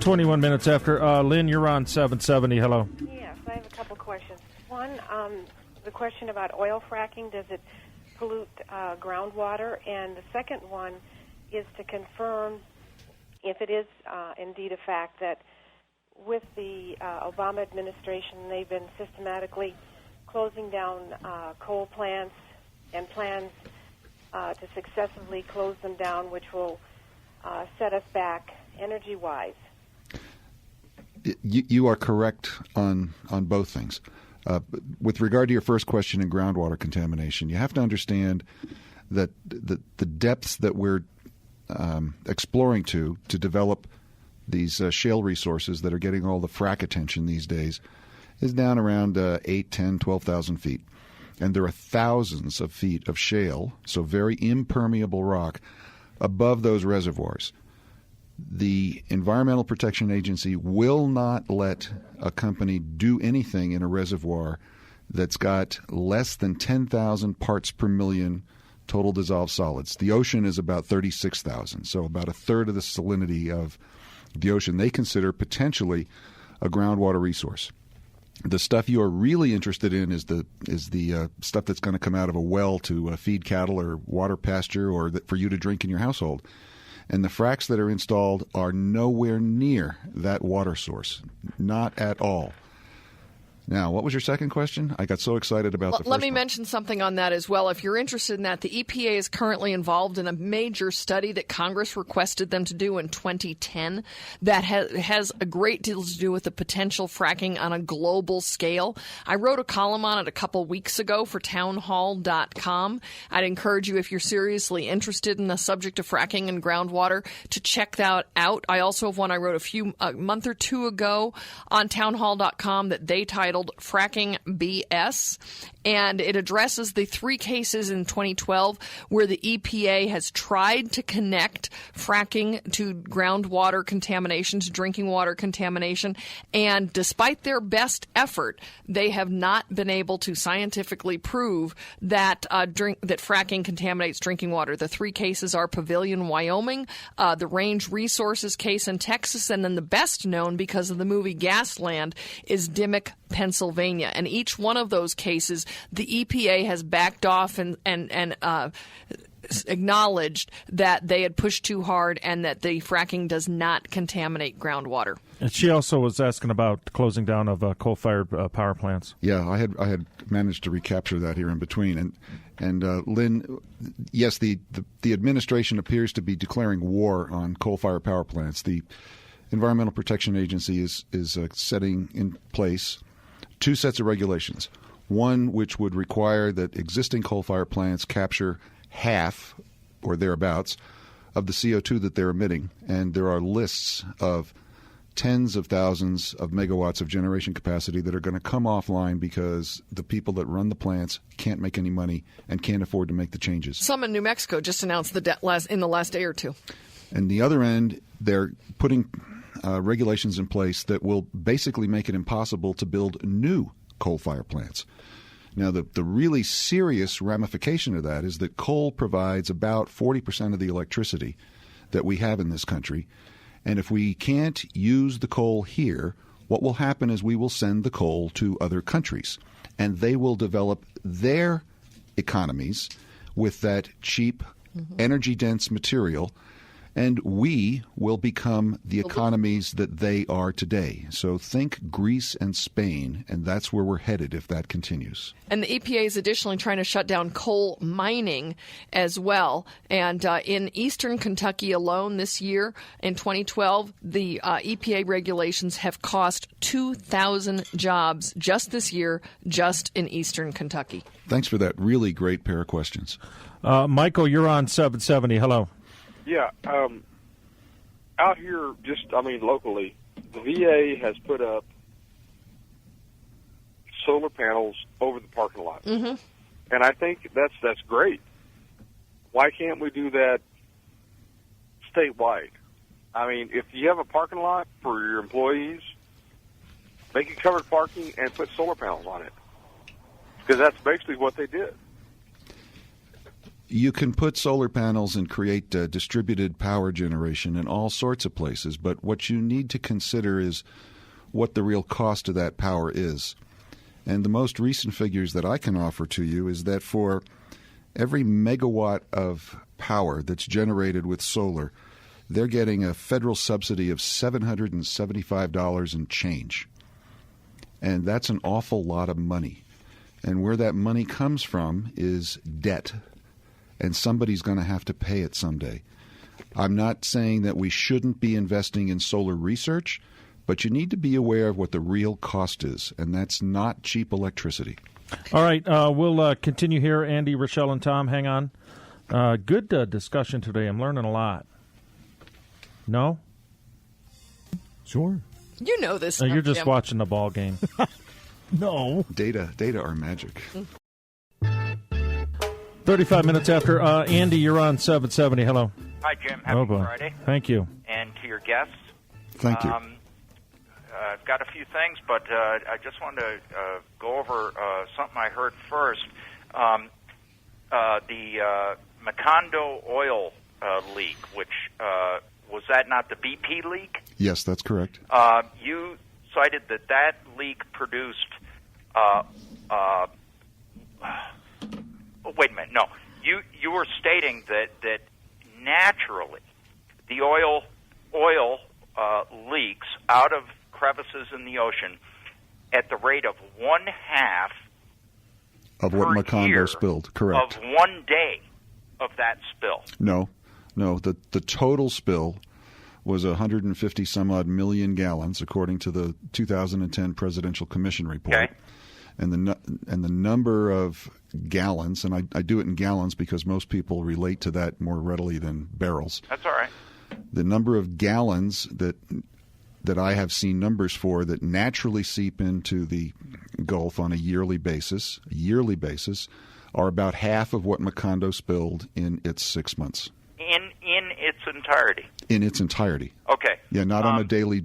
21 minutes after. Lynn, you're on 770. Hello. Yes, I have a couple questions. One, the question about oil fracking, does it pollute groundwater? And the second one is to confirm if it is indeed a fact that with the Obama administration, they've been systematically closing down coal plants and plans to successively close them down, which will set us back energy-wise. You are correct on both things. With regard to your first question in groundwater contamination, you have to understand that the depths that we're exploring to develop these shale resources that are getting all the frack attention these days is down around 8, 10, 12,000 feet. And there are thousands of feet of shale, so very impermeable rock, above those reservoirs. The Environmental Protection Agency will not let a company do anything in a reservoir that's got less than 10,000 parts per million total dissolved solids. The ocean is about 36,000, so about a third of the salinity of the ocean they consider potentially a groundwater resource. The stuff you are really interested in is the stuff that's going to come out of a well to feed cattle or water pasture or for you to drink in your household. And the fracks that are installed are nowhere near that water source, not at all. Now, what was your second question? I got so excited about the first one. Let me mention something on that as well. If you're interested in that, the EPA is currently involved in a major study that Congress requested them to do in 2010 that has a great deal to do with the potential fracking on a global scale. I wrote a column on it a couple weeks ago for townhall.com. I'd encourage you, if you're seriously interested in the subject of fracking and groundwater, to check that out. I also have one I wrote a month or two ago on townhall.com that they titled Fracking BS, and it addresses the 3 cases in 2012 where the EPA has tried to connect fracking to groundwater contamination, to drinking water contamination, and despite their best effort, they have not been able to scientifically prove that that fracking contaminates drinking water. The 3 cases are Pavilion, Wyoming, the Range Resources case in Texas, and then the best known because of the movie Gasland is Dimock, Pennsylvania. And each one of those cases, the EPA has backed off and acknowledged that they had pushed too hard and that the fracking does not contaminate groundwater. And she also was asking about closing down of coal-fired power plants. Yeah, I had managed to recapture that here in between. And Lynn, yes, the administration appears to be declaring war on coal-fired power plants. The Environmental Protection Agency is setting in place 2 sets of regulations. One which would require that existing coal-fired plants capture half or thereabouts of the CO2 that they're emitting. And there are lists of tens of thousands of megawatts of generation capacity that are going to come offline because the people that run the plants can't make any money and can't afford to make the changes. Some in New Mexico just announced in the last day or two. And the other end, they're putting regulations in place that will basically make it impossible to build new coal-fired plants. Now, the really serious ramification of that is that coal provides about 40% of the electricity that we have in this country. And if we can't use the coal here, what will happen is we will send the coal to other countries, and they will develop their economies with that cheap, energy-dense material, and we will become the economies that they are today. So think Greece and Spain, and that's where we're headed if that continues. And the EPA is additionally trying to shut down coal mining as well. And in eastern Kentucky alone this year, in 2012, the EPA regulations have cost 2,000 jobs just this year, just in eastern Kentucky. Thanks for that really great pair of questions. Michael, you're on 770. Hello. Yeah, out here, locally, the VA has put up solar panels over the parking lot. Mm-hmm. And I think that's great. Why can't we do that statewide? I mean, if you have a parking lot for your employees, make it covered parking and put solar panels on it. Because that's basically what they did. You can put solar panels and create distributed power generation in all sorts of places, but what you need to consider is what the real cost of that power is. And the most recent figures that I can offer to you is that for every megawatt of power that's generated with solar, they're getting a federal subsidy of $775 and change. And that's an awful lot of money. And where that money comes from is debt. And somebody's going to have to pay it someday. I'm not saying that we shouldn't be investing in solar research, but you need to be aware of what the real cost is, and that's not cheap electricity. All right, we'll continue here. Andy, Rochelle, and Tom, hang on. Good discussion today. I'm learning a lot. No? Sure. You know this. You're just Jim. watching the ball game. No. Data are magic. 35 minutes after. Andy, you're on 770. Hello. Hi, Jim. Happy boy. Friday. Thank you. And to your guests. Thank you. I've got a few things, but I just wanted to go over something I heard first. The Macondo oil leak, which was that not the BP leak? Yes, that's correct. You cited that leak produced. Wait a minute. No, you were stating that naturally the oil leaks out of crevices in the ocean at the rate of 1/2 of what per Macondo year spilled, correct. of 1 day of that spill. No. The total spill was 150 some odd million gallons, according to the 2010 Presidential Commission report. Okay. And the number of gallons, and I do it in gallons because most people relate to that more readily than barrels. That's all right. The number of gallons that I have seen numbers for that naturally seep into the Gulf on a yearly basis, are about half of what Macondo spilled in its 6 months. In its entirety. In its entirety. Okay. Yeah, not on a daily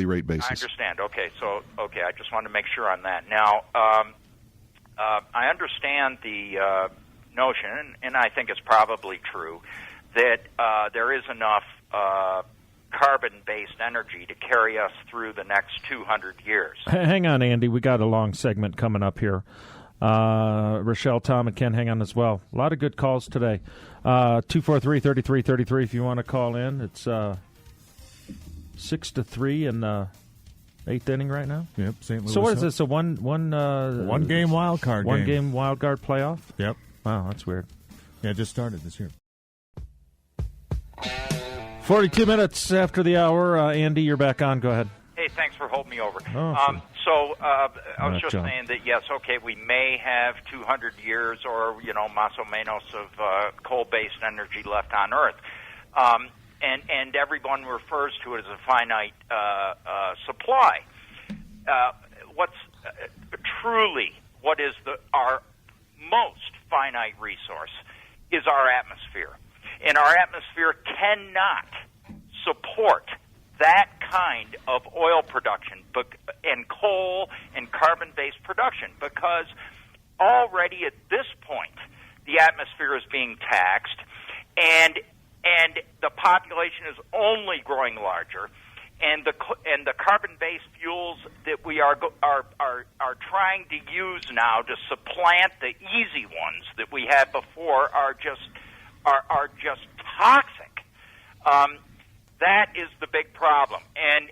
rate basis. I understand. Okay, I just wanted to make sure on that. Now, I understand the notion, and I think it's probably true, that there is enough carbon-based energy to carry us through the next 200 years. Hang on, Andy. We got a long segment coming up here. Rochelle, Tom, and Ken, hang on as well. A lot of good calls today. 243-3333 if you want to call in. It's 6-3 in eighth inning right now. Yep, St. Louis. So what is this? A one game wild card one game. game wild card playoff? Yep. Wow, that's weird. Yeah, it just started this year. 42 minutes after the hour. Andy, you're back on. Go ahead. Hey, thanks for holding me over. Oh, So I was just John. saying that, yes, okay, we may have 200 years or, más o menos of coal-based energy left on Earth. And everyone refers to it as a finite supply. What is our most finite resource is our atmosphere. And our atmosphere cannot support that kind of oil production and coal and carbon-based production, because already at this point the atmosphere is being taxed, and the population is only growing larger, and the carbon-based fuels that we are trying to use now to supplant the easy ones that we had before are just toxic. That is the big problem, and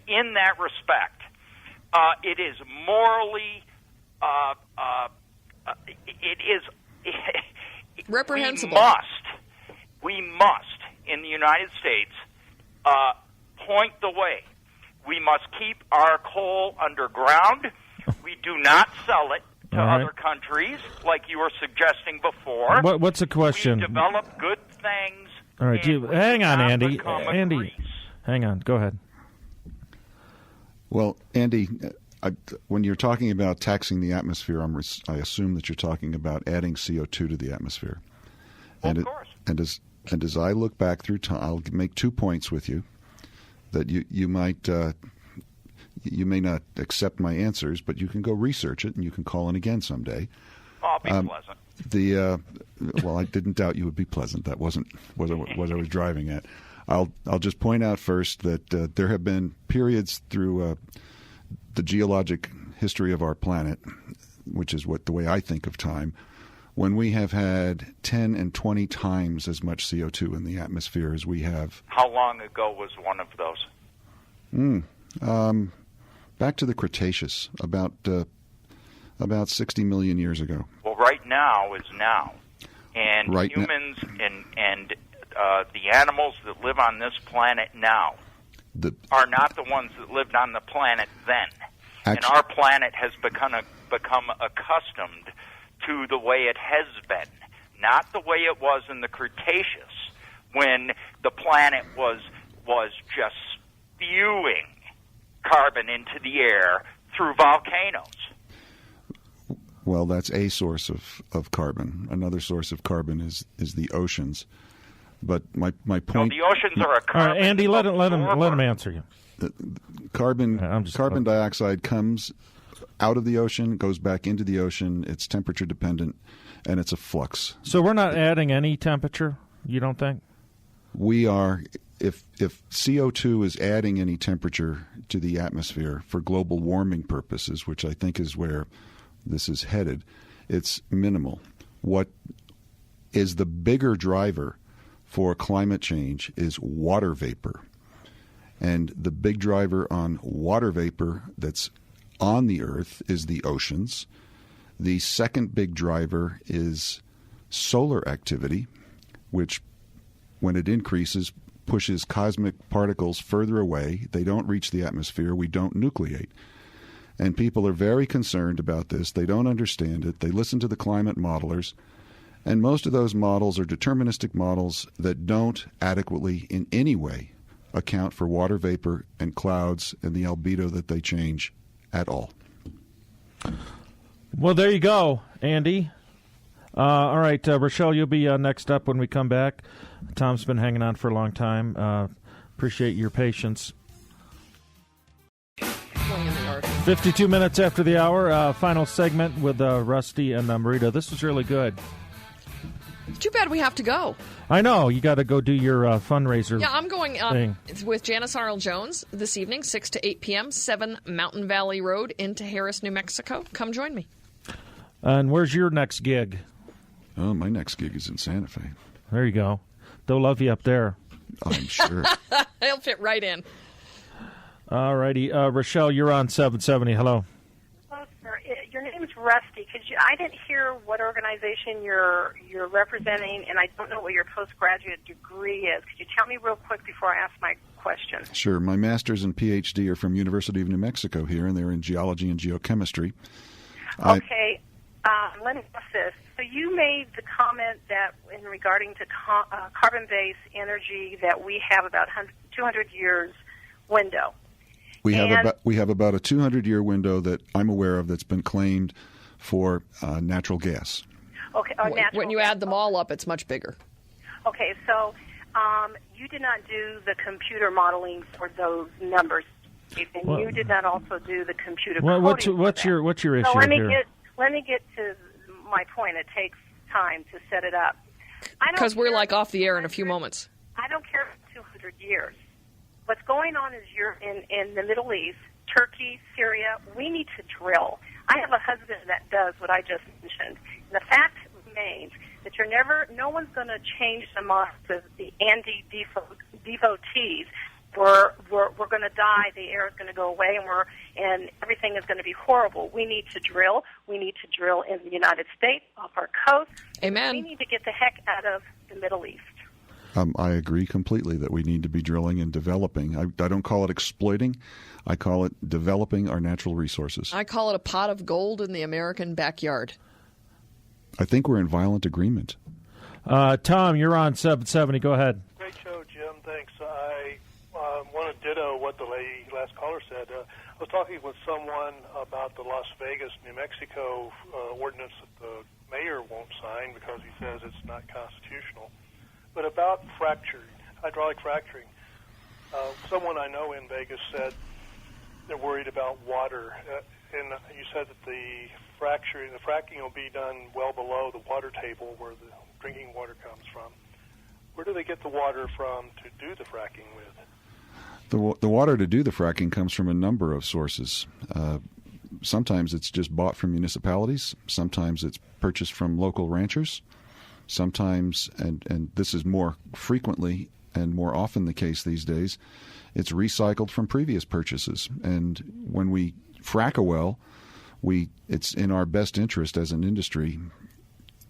in that respect, it is morally, it is reprehensible. We must in the United States point the way. We must keep our coal underground. We do not sell it to other countries, like you were suggesting before. What's the question? We develop good things. All right, hang on, Andy. Andy, grease. hang on. Go ahead. Well, Andy, when you're talking about taxing the atmosphere, I assume that you're talking about adding CO2 to the atmosphere. Well, of course. And as I look back through time, I'll make 2 points with you that you might you may not accept my answers, but you can go research it and you can call in again someday. I'll be pleasant. Well, I didn't doubt you would be pleasant. That wasn't what I was driving at. I'll just point out first that there have been periods through the geologic history of our planet, which is the way I think of time, when we have had 10 and 20 times as much CO2 in the atmosphere as we have. How long ago was one of those? Back to the Cretaceous, about 60 million years ago. Well, right now is now. And Right humans and the animals that live on this planet now are not the ones that lived on the planet then. And our planet has become accustomed to the way it has been, not the way it was in the Cretaceous, when the planet was just spewing carbon into the air through volcanoes. Well, that's a source of carbon. Another source of carbon is the oceans. But my point. No, the oceans are a carbon. All right, Andy, let him answer you. Carbon Okay. dioxide comes out of the ocean, goes back into the ocean. It's temperature dependent, and it's a flux. So we're not adding any temperature, you don't think? We are. If CO2 is adding any temperature to the atmosphere for global warming purposes, which I think is where this is headed, it's minimal. What is the bigger driver for climate change is water vapor. And the big driver on water vapor that's on the Earth is the oceans. The second big driver is solar activity, which, when it increases, pushes cosmic particles further away. They don't reach the atmosphere. We don't nucleate. And people are very concerned about this. They don't understand it. They listen to the climate modelers. And most of those models are deterministic models that don't adequately in any way account for water vapor and clouds and the albedo that they change at all. Well, there you go, Andy. All right, Rochelle, you'll be next up when we come back. Tom's been hanging on for a long time. Appreciate your patience. 52 minutes after the hour, final segment with Rusty and Marita. This was really good. It's too bad we have to go. I know. You got to go do your fundraiser. Yeah, I'm going thing. with Janice Arnold-Jones this evening, 6 to 8 p.m., 7 Mountain Valley Road into Harris, New Mexico. Come join me. And where's your next gig? Oh, my next gig is in Santa Fe. There you go. They'll love you up there. I'm sure. They'll fit right in. All righty. Rochelle, you're on 770. Hello. Hello, sir. Your name is Rusty. I didn't hear what organization you're representing, and I don't know what your postgraduate degree is. Could you tell me real quick before I ask my question? Sure. My master's and PhD are from University of New Mexico here, and they're in geology and geochemistry. Okay. Let me ask this. So you made the comment that in regarding to carbon-based energy that we have about 200 years window. We have about a 200-year window that I'm aware of that's been claimed for natural gas. Okay. When you add them all up, it's much bigger. Okay. So you did not do the computer modeling for those numbers, and you did not also do the computer coding. What's your issue so here? Let me get to my point. It takes time to set it up. Because we're off the air in a few moments. I don't care for 200 years. What's going on is you're in the Middle East, Turkey, Syria. We need to drill. I have a husband that does what I just mentioned. And the fact remains that no one's going to change the minds of the Andy devotees. We're going to die. The air is going to go away, and everything is going to be horrible. We need to drill. We need to drill in the United States, off our coast. Amen. We need to get the heck out of the Middle East. I agree completely that we need to be drilling and developing. I don't call it exploiting. I call it developing our natural resources. I call it a pot of gold in the American backyard. I think we're in violent agreement. Tom, you're on 770. Go ahead. Great show, Jim. Thanks. I want to ditto what the last caller said. I was talking with someone about the Las Vegas, New Mexico ordinance that the mayor won't sign because he says it's not constitutional. But about hydraulic fracturing, someone I know in Vegas said they're worried about water. and you said that the fracking will be done well below the water table where the drinking water comes from. Where do they get the water from to do the fracking with? The water to do the fracking comes from a number of sources. Sometimes it's just bought from municipalities. Sometimes it's purchased from local ranchers. Sometimes, and this is more frequently and more often the case these days, it's recycled from previous purchases. And when we frack a well, it's in our best interest as an industry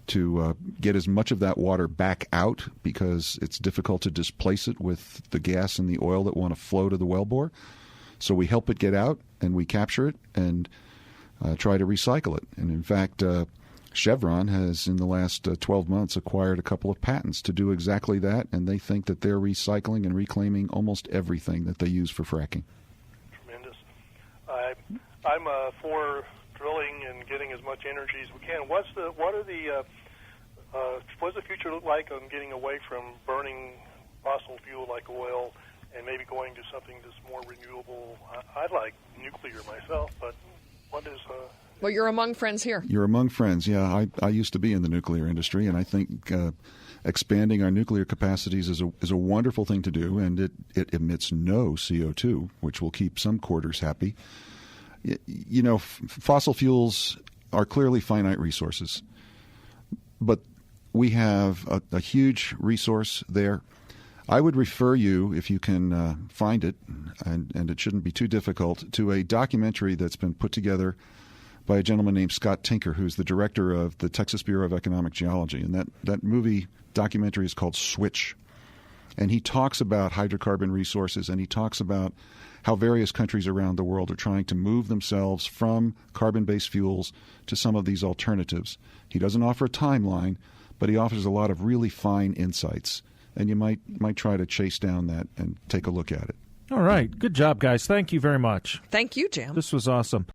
to get as much of that water back out, because it's difficult to displace it with the gas and the oil that want to flow to the wellbore. So we help it get out, and we capture it and try to recycle it. And in fact, Chevron has, in the last 12 months, acquired a couple of patents to do exactly that, and they think that they're recycling and reclaiming almost everything that they use for fracking. Tremendous. I'm for drilling and getting as much energy as we can. What does the future look like on getting away from burning fossil fuel like oil and maybe going to something that's more renewable? I like nuclear myself, but what is... Well, you're among friends here. You're among friends, yeah. I used to be in the nuclear industry, and I think expanding our nuclear capacities is a wonderful thing to do, and it emits no CO2, which will keep some quarters happy. You know, fossil fuels are clearly finite resources, but we have a huge resource there. I would refer you, if you can find it, and it shouldn't be too difficult, to a documentary that's been put together by a gentleman named Scott Tinker, who's the director of the Texas Bureau of Economic Geology. And that documentary is called Switch. And he talks about hydrocarbon resources, and he talks about how various countries around the world are trying to move themselves from carbon-based fuels to some of these alternatives. He doesn't offer a timeline, but he offers a lot of really fine insights. And you might try to chase down that and take a look at it. All right. Good job, guys. Thank you very much. Thank you, Jim. This was awesome.